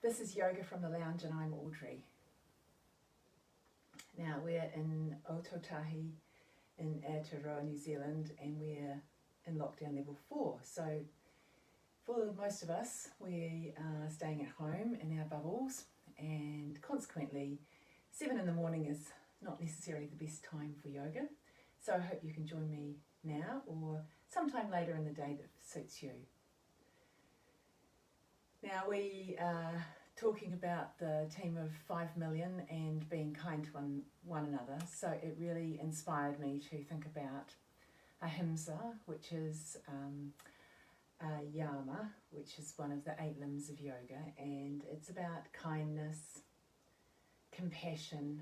This is Yoga from the Lounge and I'm Audrey. Now we're in Otautahi in Aotearoa, New Zealand, and we're in lockdown level 4. So for most of us, we are staying at home in our bubbles, and consequently 7 in the morning is not necessarily the best time for yoga. So I hope you can join me now or sometime later in the day that suits you. Now we are talking about the team of 5 million and being kind to one another, so it really inspired me to think about ahimsa, which is yama, which is one of the 8 limbs of yoga, and it's about kindness, compassion,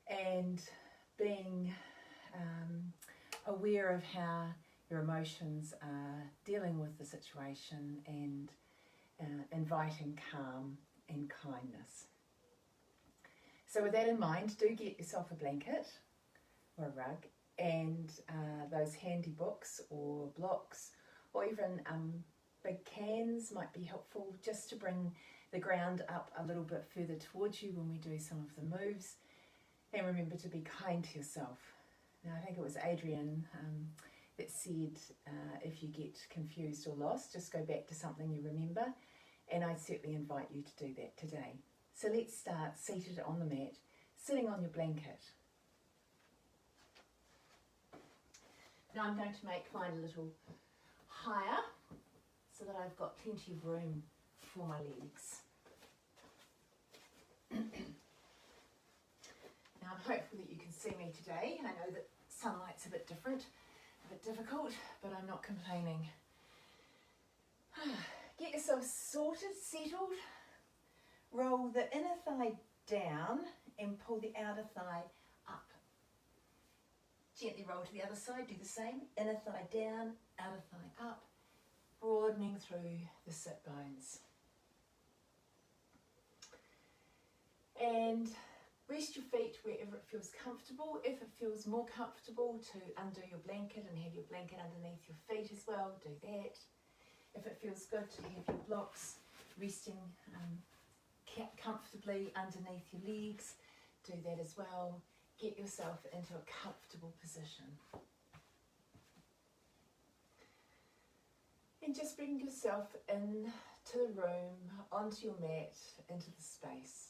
and being aware of how your emotions are dealing with the situation and inviting calm and kindness. So with that in mind, do get yourself a blanket or a rug and those handy books or blocks, or even big cans might be helpful just to bring the ground up a little bit further towards you when we do some of the moves. And remember to be kind to yourself. Now I think it was Adrian that said if you get confused or lost, just go back to something you remember, and I'd certainly invite you to do that today. So let's start seated on the mat, sitting on your blanket. Now I'm going to make mine a little higher so that I've got plenty of room for my legs. Now I'm hopeful that you can see me today. I know that sunlight's a bit different, a bit difficult, but I'm not complaining. Get yourself sorted, settled. Roll the inner thigh down and pull the outer thigh up. Gently roll to the other side, do the same. Inner thigh down, outer thigh up, broadening through the sit bones. And rest your feet wherever it feels comfortable. If it feels more comfortable to undo your blanket and have your blanket underneath your feet as well, do that. If it feels good to have your blocks resting comfortably underneath your legs, do that as well. Get yourself into a comfortable position. And just bring yourself into the room, onto your mat, into the space.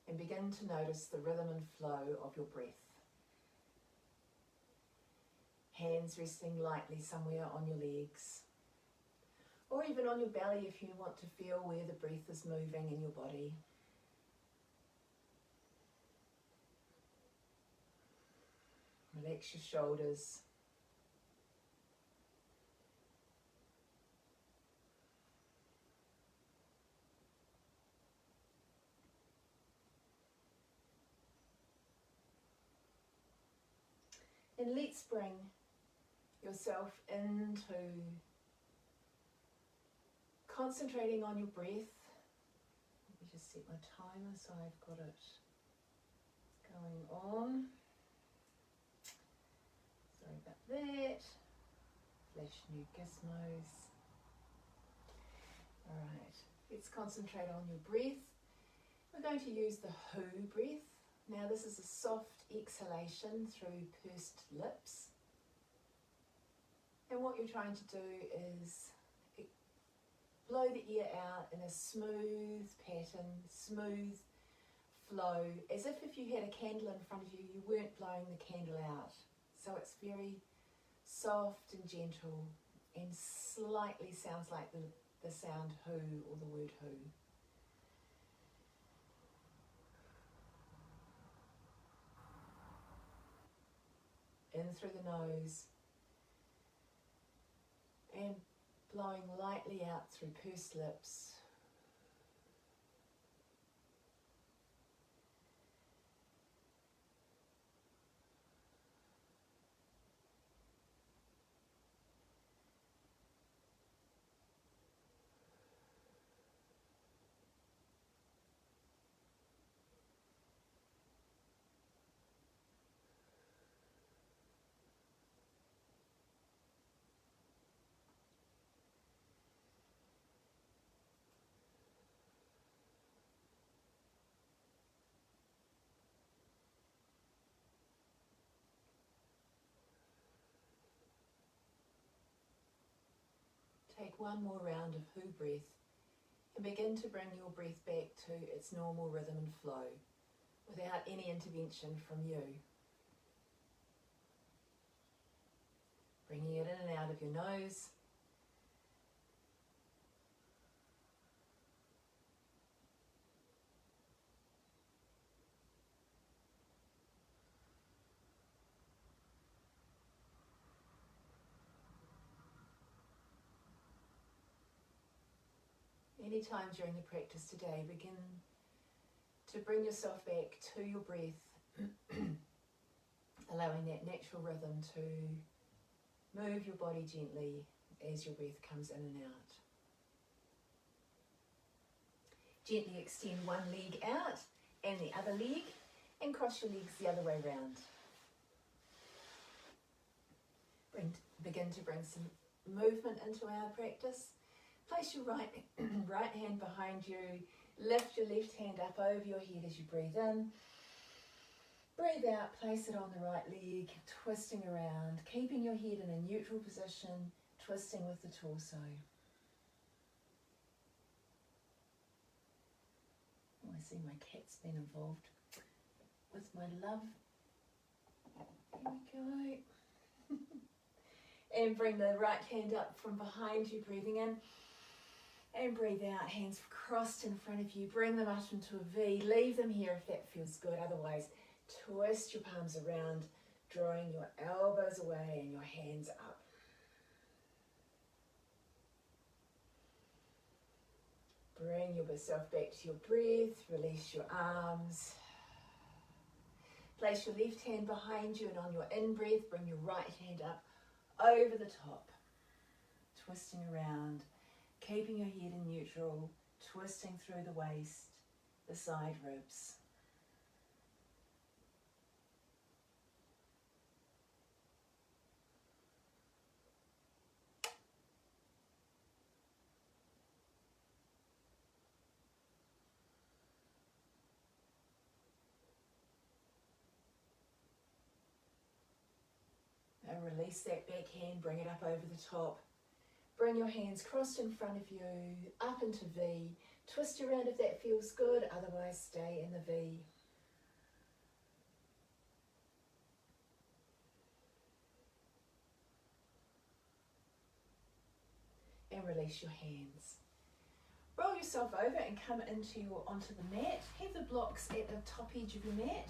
And begin to notice the rhythm and flow of your breath. Hands resting lightly somewhere on your legs, or even on your belly if you want to feel where the breath is moving in your body. Relax your shoulders. And let's bring yourself into concentrating on your breath. Let me just set my timer so I've got it going on. Sorry about that. Flash new gizmos. Alright, let's concentrate on your breath. We're going to use the Who breath. Now this is a soft exhalation through pursed lips. And what you're trying to do is blow the air out in a smooth pattern, smooth flow, as if you had a candle in front of you, you weren't blowing the candle out. So it's very soft and gentle and slightly sounds like the sound who or the word who. In through the nose and blowing lightly out through pursed lips. Take one more round of who breath and begin to bring your breath back to its normal rhythm and flow without any intervention from you. Bringing it in and out of your nose. Anytime during the practice today, begin to bring yourself back to your breath, allowing that natural rhythm to move your body gently as your breath comes in and out. Gently extend one leg out and the other leg, and cross your legs the other way round. Begin to bring some movement into our practice. Place your right hand behind you, lift your left hand up over your head as you breathe in. Breathe out, place it on the right leg, twisting around, keeping your head in a neutral position, twisting with the torso. Oh, I see my cat's been involved with my love. Here we go. And bring the right hand up from behind you, breathing in. And breathe out, hands crossed in front of you. Bring them up into a V. Leave them here if that feels good. Otherwise, twist your palms around, drawing your elbows away and your hands up. Bring yourself back to your breath. Release your arms. Place your left hand behind you, and on your in-breath, bring your right hand up over the top. Twisting around. Keeping your head in neutral, twisting through the waist, the side ribs. And release that back hand, bring it up over the top. Bring your hands crossed in front of you, up into V. Twist around if that feels good, otherwise stay in the V. And release your hands. Roll yourself over and come onto the mat. Have the blocks at the top edge of your mat,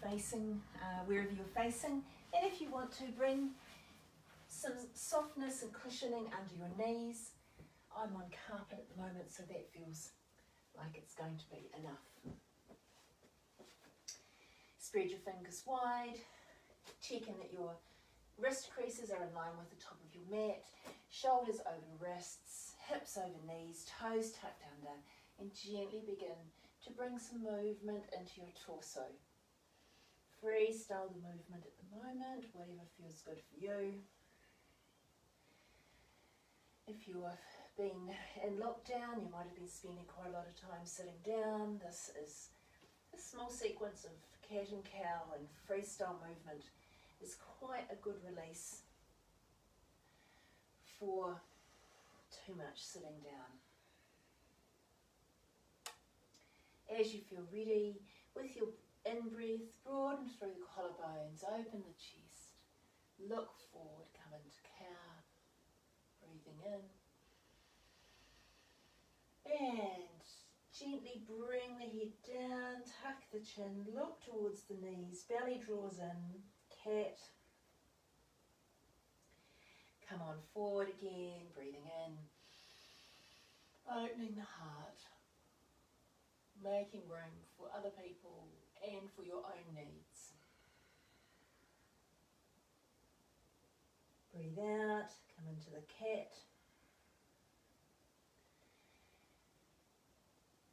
facing wherever you're facing. And if you want to, bring some softness and cushioning under your knees. I'm on carpet at the moment, so that feels like it's going to be enough. Spread your fingers wide, checking that your wrist creases are in line with the top of your mat, shoulders over wrists, hips over knees, toes tucked under, and gently begin to bring some movement into your torso. Freestyle the movement at the moment, whatever feels good for you. If you have been in lockdown, you might have been spending quite a lot of time sitting down. This is a small sequence of cat and cow and freestyle movement is quite a good release for too much sitting down. As you feel ready, with your in-breath, broaden through the collarbones, open the chest, look forward, come into cow. Breathing in, and gently bring the head down, tuck the chin, look towards the knees, belly draws in, cat. Come on forward again, breathing in, opening the heart, making room for other people and for your own needs. Breathe out, come into the cat.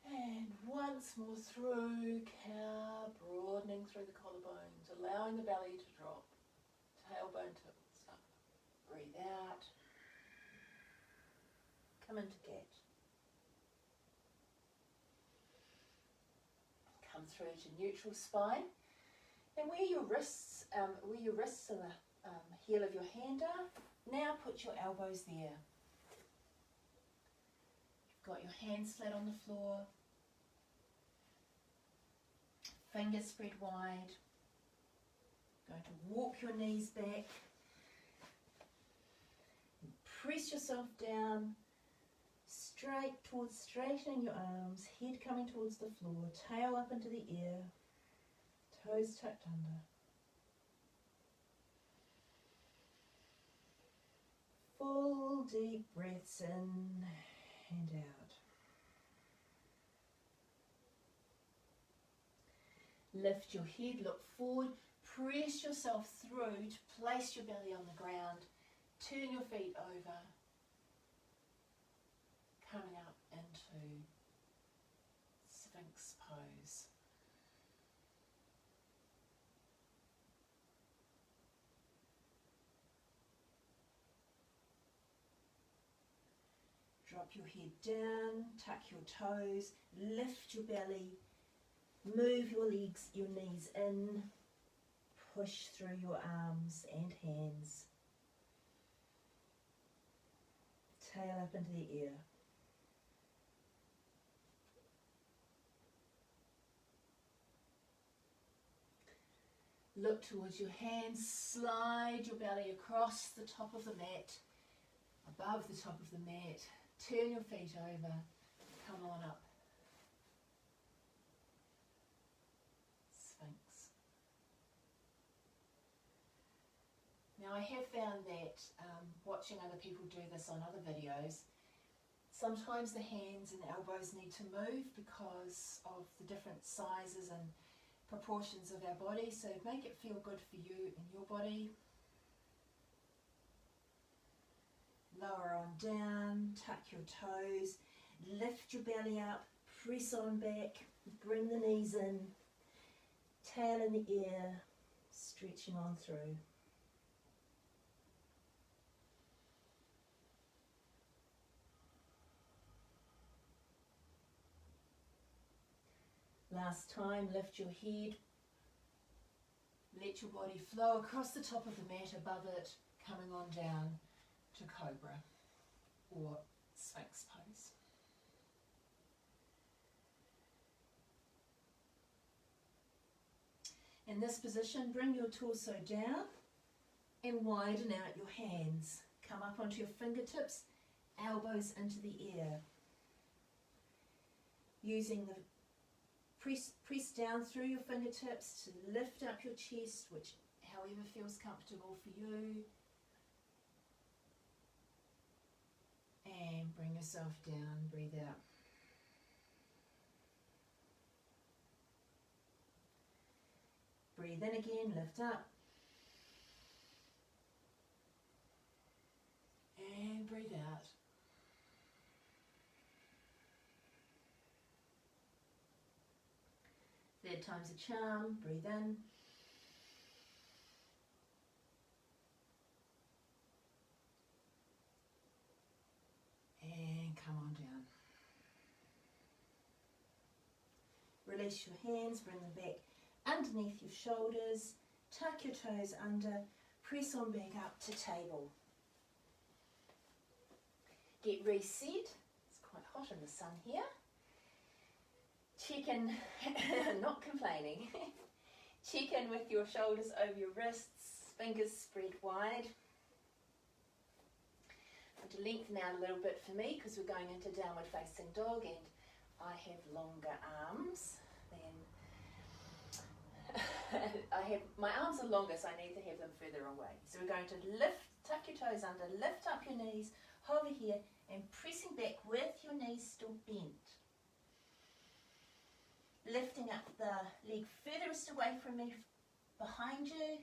And once more through cow, broadening through the collarbones, allowing the belly to drop, tailbone tilts up. Breathe out, come into cat. Come through to neutral spine, and where your wrists and the heel of your hand are, now put your elbows there. hands flat on the floor, fingers spread wide. Going to walk your knees back. Press yourself down, straightening your arms, head coming towards the floor, tail up into the air, toes tucked under. Full deep breaths in and out. Lift your head, look forward, press yourself through to place your belly on the ground. Turn your feet over, coming up into Sphinx pose. Drop your head down, tuck your toes, lift your belly, move your legs, your knees in, push through your arms and hands. Tail up into the air. Look towards your hands, slide your belly across the top of the mat, above the top of the mat. Turn your feet over, come on up. Sphinx. Now I have found that watching other people do this on other videos, sometimes the hands and elbows need to move because of the different sizes and proportions of our body, so make it feel good for you and your body. Lower on down, tuck your toes, lift your belly up, press on back, bring the knees in, tail in the air, stretching on through. Last time, lift your head, let your body flow across the top of the mat, above it, coming on down to Cobra or Sphinx pose. In this position, bring your torso down and widen out your hands. Come up onto your fingertips, elbows into the air. Using the press down through your fingertips to lift up your chest, which however feels comfortable for you. And bring yourself down, breathe out. Breathe in again, lift up. And breathe out. Third time's a charm, breathe in. And come on down. Release your hands, bring them back underneath your shoulders, tuck your toes under, press on back up to table. Get reset, it's quite hot in the sun here. Check in, not complaining, check in with your shoulders over your wrists, fingers spread wide. I'm going to lengthen out a little bit for me because we're going into downward facing dog and I have longer arms than, my arms are longer so I need to have them further away. So we're going to lift, tuck your toes under, lift up your knees, hover here and pressing back with your knees still bent. Lifting up the leg furthest away from me, behind you,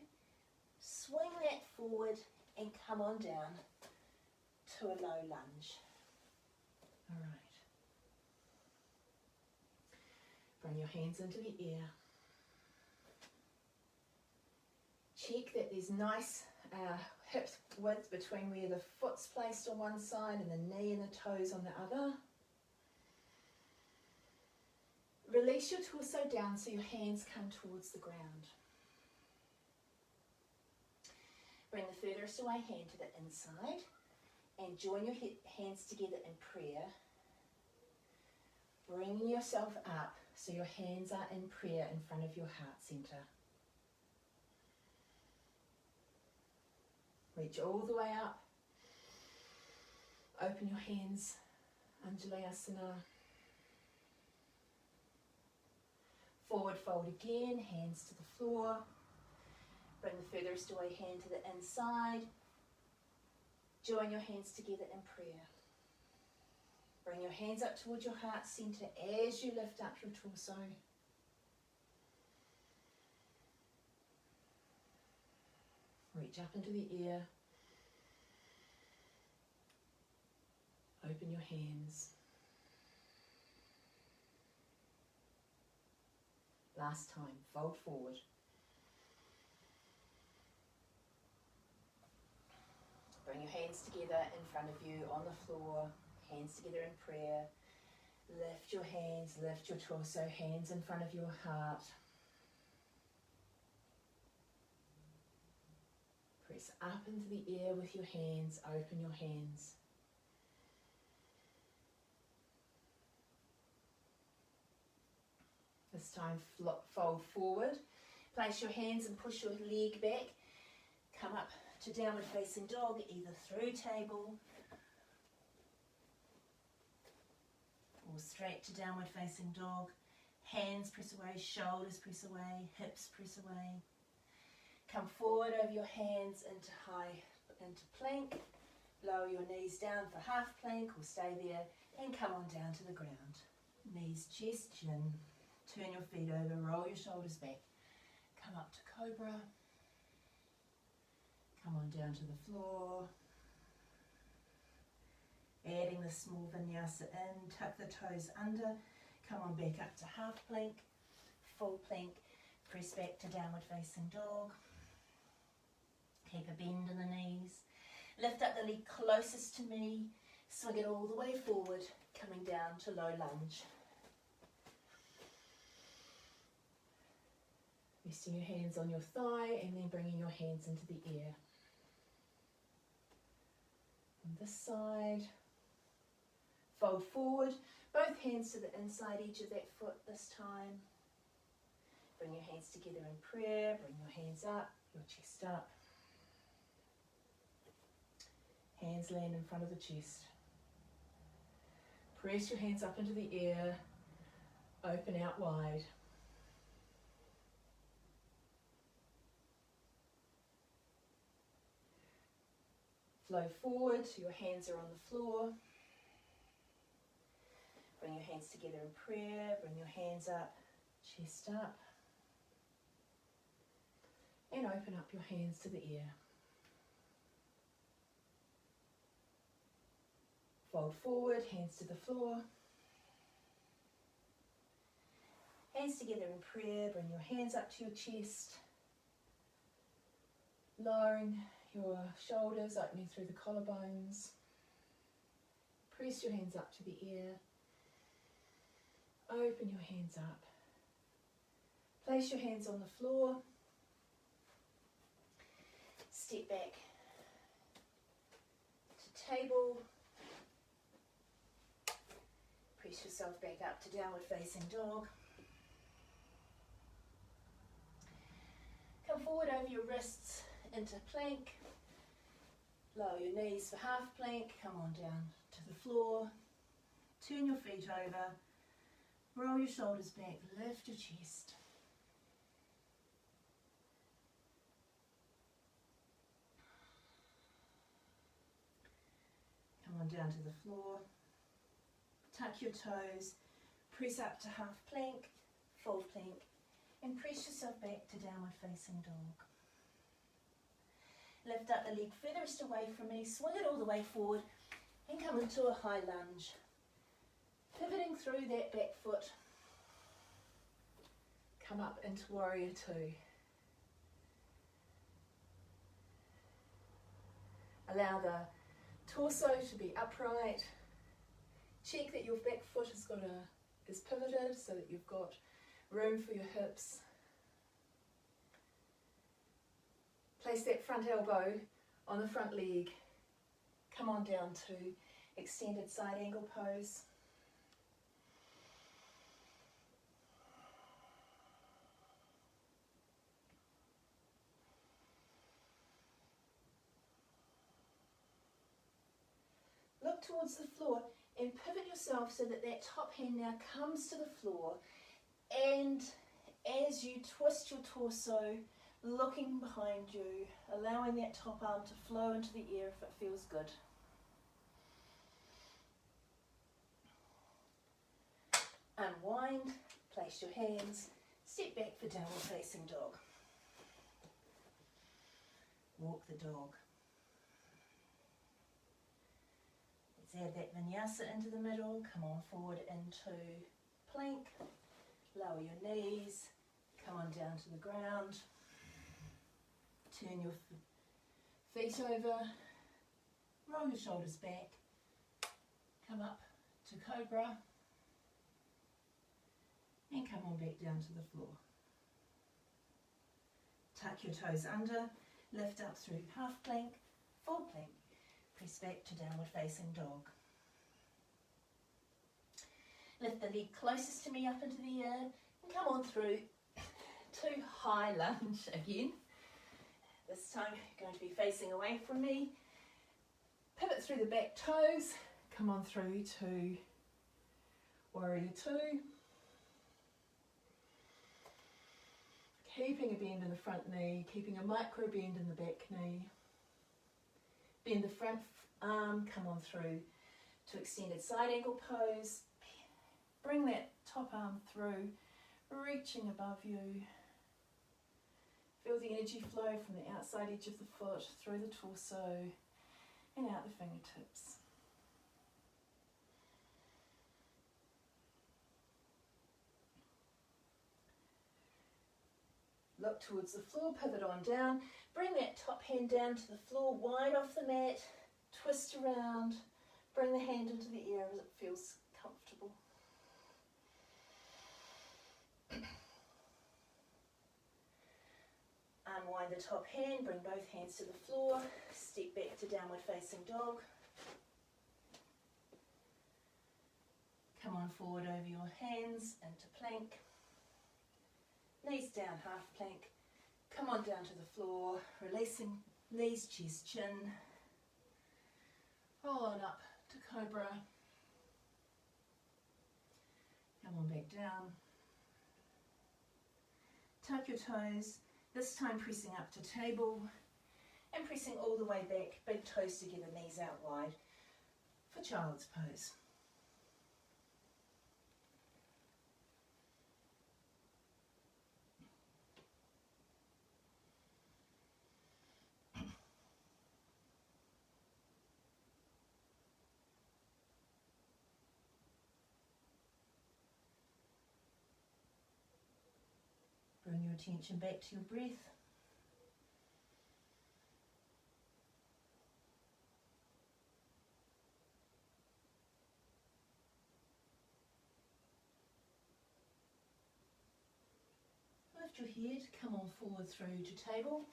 swing that forward and come on down to a low lunge. All right. Bring your hands into the air. Check that there's nice hip width between where the foot's placed on one side and the knee and the toes on the other. Release your torso down so your hands come towards the ground. Bring the furthest away hand to the inside and join your hands together in prayer. Bringing yourself up so your hands are in prayer in front of your heart center. Reach all the way up. Open your hands, Anjalayasana. Forward fold again, hands to the floor. Bring the furthest away hand to the inside. Join your hands together in prayer. Bring your hands up towards your heart center as you lift up your torso. Reach up into the air. Open your hands. Last time, fold forward. Bring your hands together in front of you on the floor, hands together in prayer. Lift your hands, lift your torso, hands in front of your heart. Press up into the air with your hands, open your hands. This time, fold forward. Place your hands and push your leg back. Come up to downward facing dog, either through table or straight to downward facing dog. Hands press away, shoulders press away, hips press away. Come forward over your hands into plank. Lower your knees down for half plank or stay there and come on down to the ground. Knees, chest, chin. Turn your feet over, roll your shoulders back. Come up to cobra. Come on down to the floor. Adding the small vinyasa in, tuck the toes under. Come on back up to half plank, full plank. Press back to downward facing dog. Keep a bend in the knees. Lift up the leg closest to me. Swing it all the way forward, coming down to low lunge. Resting your hands on your thigh and then bringing your hands into the air. On this side, fold forward, both hands to the inside edge of that foot this time. Bring your hands together in prayer, bring your hands up, your chest up. Hands land in front of the chest. Press your hands up into the air, open out wide. Flow forward, your hands are on the floor. Bring your hands together in prayer, bring your hands up, chest up. And open up your hands to the air. Fold forward, hands to the floor. Hands together in prayer, bring your hands up to your chest. Lowering your shoulders, opening through the collarbones. Press your hands up to the air. Open your hands up. Place your hands on the floor. Step back to table. Press yourself back up to downward facing dog. Come forward over your wrists into plank. Lower your knees for half plank. Come on down to the floor. Turn your feet over. Roll your shoulders back. Lift your chest. Come on down to the floor. Tuck your toes. Press up to half plank, full plank, and press yourself back to downward facing dog. Lift up the leg furthest away from me, swing it all the way forward and come into a high lunge. Pivoting through that back foot. Come up into warrior two. Allow the torso to be upright. Check that your back foot is pivoted so that you've got room for your hips. Place that front elbow on the front leg. Come on down to extended side angle pose. towards the floor and pivot yourself so that that top hand now comes to the floor, and as you twist your torso, looking behind you, allowing that top arm to flow into the air if it feels good. Unwind, place your hands, step back for downward facing dog. Walk the dog. Let's add that vinyasa into the middle, come on forward into plank, lower your knees, come on down to the ground, turn your feet over, roll your shoulders back, come up to cobra, and come on back down to the floor. Tuck your toes under, lift up through half plank, full plank, press back to downward facing dog. Lift the leg closest to me up into the air and come on through to high lunge again. This time you're going to be facing away from me. Pivot through the back toes, come on through to warrior two. Keeping a bend in the front knee, keeping a micro bend in the back knee. Bend the front arm, come on through to extended side angle pose. Bring that top arm through, reaching above you. Feel the energy flow from the outside edge of the foot, through the torso, and out the fingertips. Look towards the floor, pivot on down. Bring that top hand down to the floor, wide off the mat, twist around, bring the hand into the air as it feels comfortable. Unwind the top hand, bring both hands to the floor, step back to downward facing dog. Come on forward over your hands into plank. Knees down, half plank. Come on down to the floor, releasing knees, chest, chin. Roll on up to cobra. Come on back down. Tuck your toes, this time pressing up to table and pressing all the way back, big toes together, knees out wide for child's pose. Bring your attention back to your breath. Lift your head, come on forward through to table.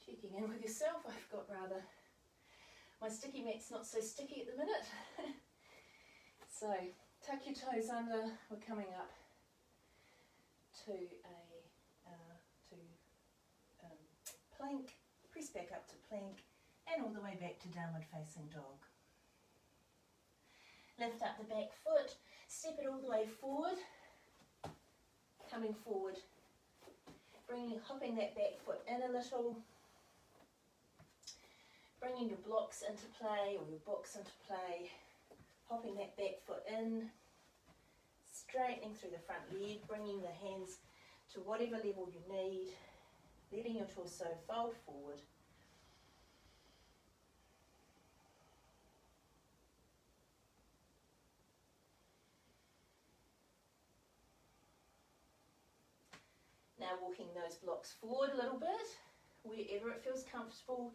Checking in with yourself, I've got rather, my sticky mat's not so sticky at the minute. So tuck your toes under, we're coming up to plank, press back up to plank and all the way back to downward facing dog. Lift up the back foot, step it all the way forward, coming forward, hopping that back foot in a little, bringing your blocks into play or your books into play, hopping that back foot in, straightening through the front leg, bringing the hands to whatever level you need, letting your torso fold forward. Now walking those blocks forward a little bit, wherever it feels comfortable,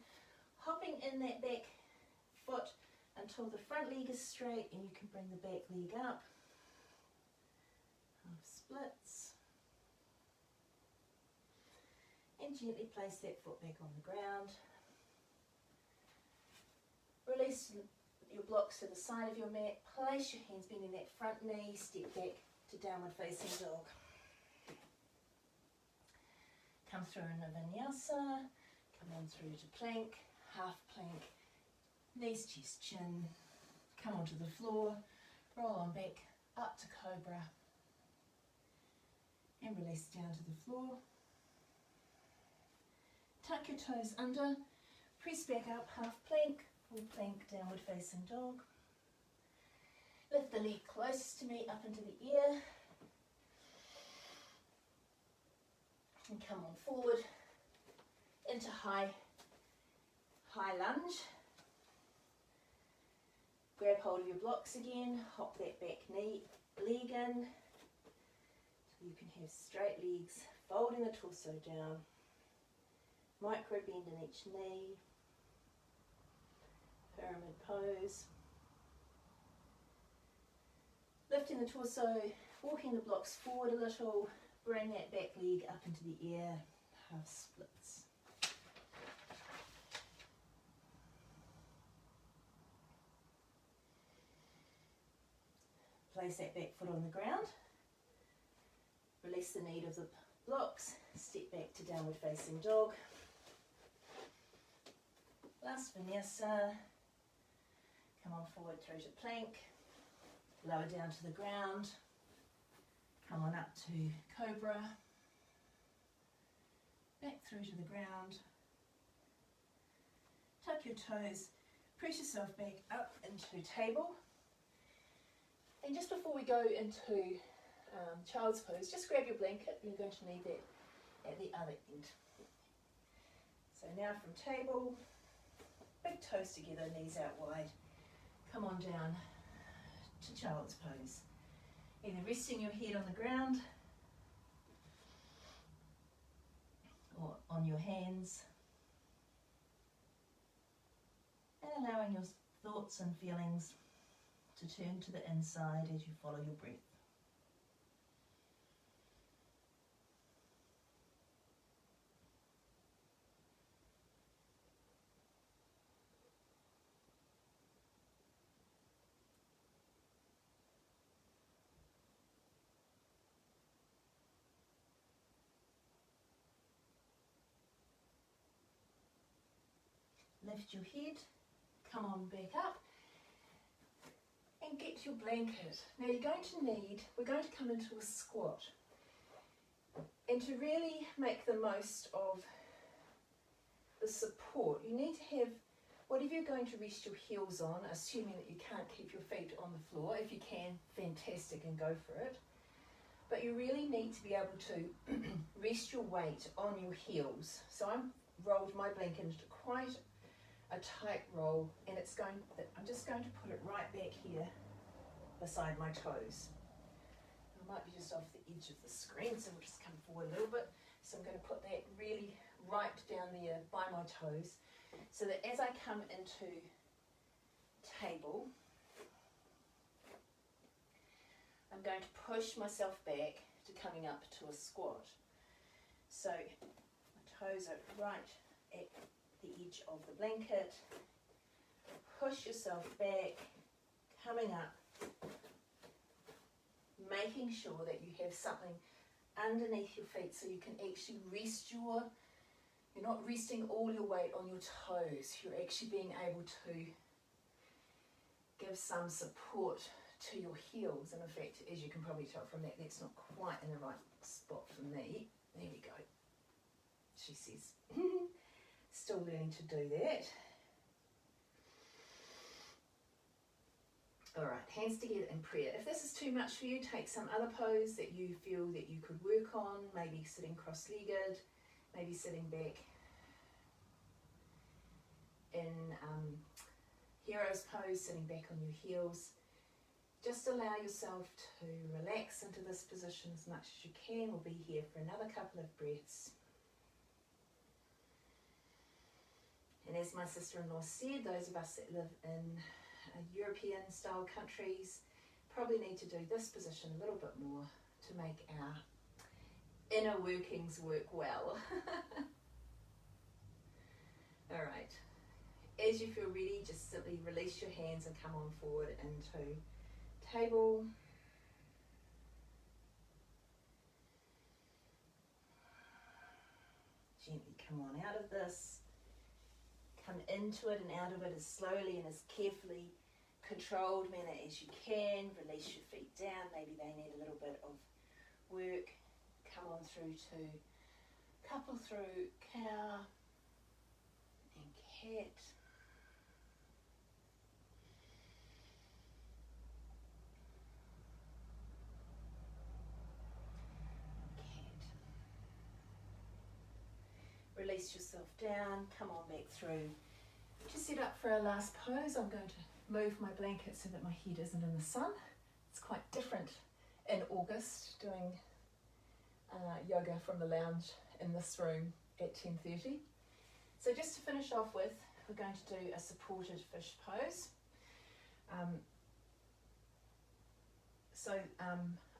hopping in that back foot until the front leg is straight and you can bring the back leg up. Half splits. And gently place that foot back on the ground. Release your blocks to the side of your mat. Place your hands bending that front knee. Step back to downward facing dog. Come through in a vinyasa. Come on through to plank, half plank, knees, chest, chin, come onto the floor, roll on back, up to cobra, and release down to the floor. Tuck your toes under, press back up, half plank, full plank, downward facing dog. Lift the leg closest to me, up into the ear, and come on forward into high lunge. Grab hold of your blocks again, hop that back leg in, so you can have straight legs, folding the torso down, micro bend in each knee, pyramid pose. Lifting the torso, walking the blocks forward a little, bring that back leg up into the air, half splits. Place that back foot on the ground, release the need of the blocks, step back to downward facing dog. Last vinyasa, come on forward through to plank, lower down to the ground, come on up to cobra, back through to the ground, tuck your toes, press yourself back up into table. And just before we go into child's pose, just grab your blanket, you're going to need that at the other end. So now from table, big toes together, knees out wide, come on down to child's pose. Either resting your head on the ground or on your hands, and allowing your thoughts and feelings to turn to the inside as you follow your breath. Lift your head, come on back up, and get your blanket. Now we're going to come into a squat. And to really make the most of the support, you need to have whatever you're going to rest your heels on, assuming that you can't keep your feet on the floor. If you can, fantastic, and go for it. But you really need to be able to rest your weight on your heels. So I've rolled my blanket into quite a tight roll, and I'm just going to put it right back here beside my toes. I might be just off the edge of the screen, so we'll just come forward a little bit. So I'm going to put that really right down there by my toes, so that as I come into table, I'm going to push myself back to coming up to a squat. So my toes are right at the edge of the blanket. Push yourself back, coming up, making sure that you have something underneath your feet so you can actually rest you're not resting all your weight on your toes, you're actually being able to give some support to your heels. And in fact, as you can probably tell from that, that's not quite in the right spot for me. There we go, she says. Still learning to do that. Alright, hands together in prayer. If this is too much for you, take some other pose that you feel that you could work on, maybe sitting cross-legged, maybe sitting back in hero's pose, sitting back on your heels. Just allow yourself to relax into this position as much as you can. We'll be here for another couple of breaths. And as my sister-in-law said, those of us that live in European style countries probably need to do this position a little bit more to make our inner workings work well. Alright, as you feel ready, just simply release your hands and come on forward into table. Gently come on out of this. Come into it and out of it as slowly and as carefully controlled manner as you can. Release your feet down, maybe they need a little bit of work. Come on through to couple through cow and cat. Release yourself down, come on back through. To set up for our last pose, I'm going to move my blanket so that my head isn't in the sun. It's quite different in August doing yoga from the lounge in this room at 10:30. So just to finish off with, we're going to do a supported fish pose.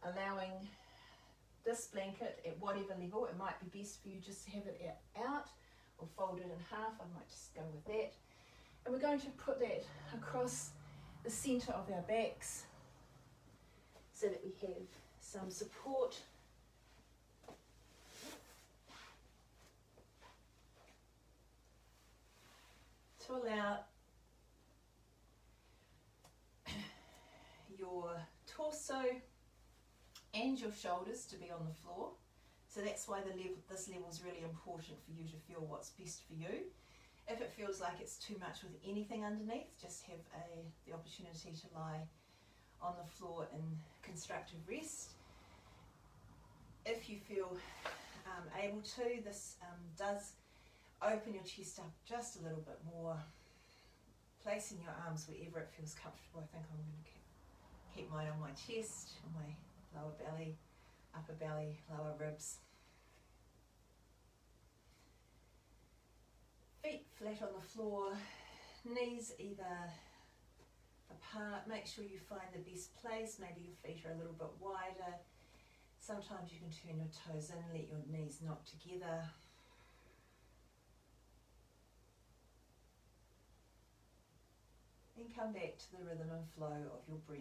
Allowing this blanket at whatever level, it might be best for you just to have it out or fold it in half. I might just go with that. And we're going to put that across the centre of our backs so that we have some support. To allow your torso and your shoulders to be on the floor. So that's why this level is really important for you to feel what's best for you. If it feels like it's too much with anything underneath, just have the opportunity to lie on the floor in constructive rest. If you feel able to, this does open your chest up just a little bit more, placing your arms wherever it feels comfortable. I think I'm going to keep mine on my chest, on my lower belly, upper belly, lower ribs. Feet flat on the floor, knees either apart. Make sure you find the best place. Maybe your feet are a little bit wider. Sometimes you can turn your toes in, let your knees knock together. Then come back to the rhythm and flow of your breath.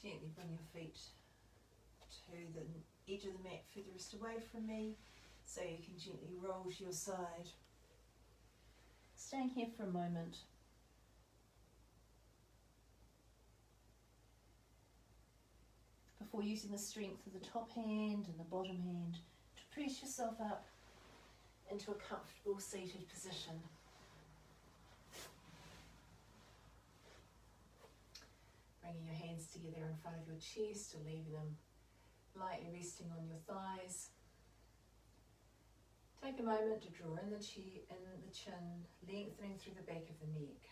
Gently bring your feet to the edge of the mat furthest away from me, so you can gently roll to your side. Staying here for a moment. Before using the strength of the top hand and the bottom hand to press yourself up into a comfortable seated position. Bringing your hands together in front of your chest or leaving them lightly resting on your thighs. Take a moment to draw in the chin, lengthening through the back of the neck.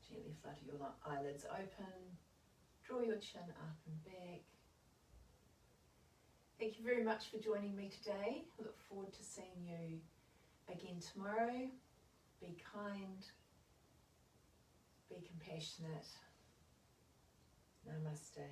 Gently flutter your eyelids open, draw your chin up and back. Thank you very much for joining me today. I look forward to seeing you again tomorrow. Be kind, be compassionate. Namaste.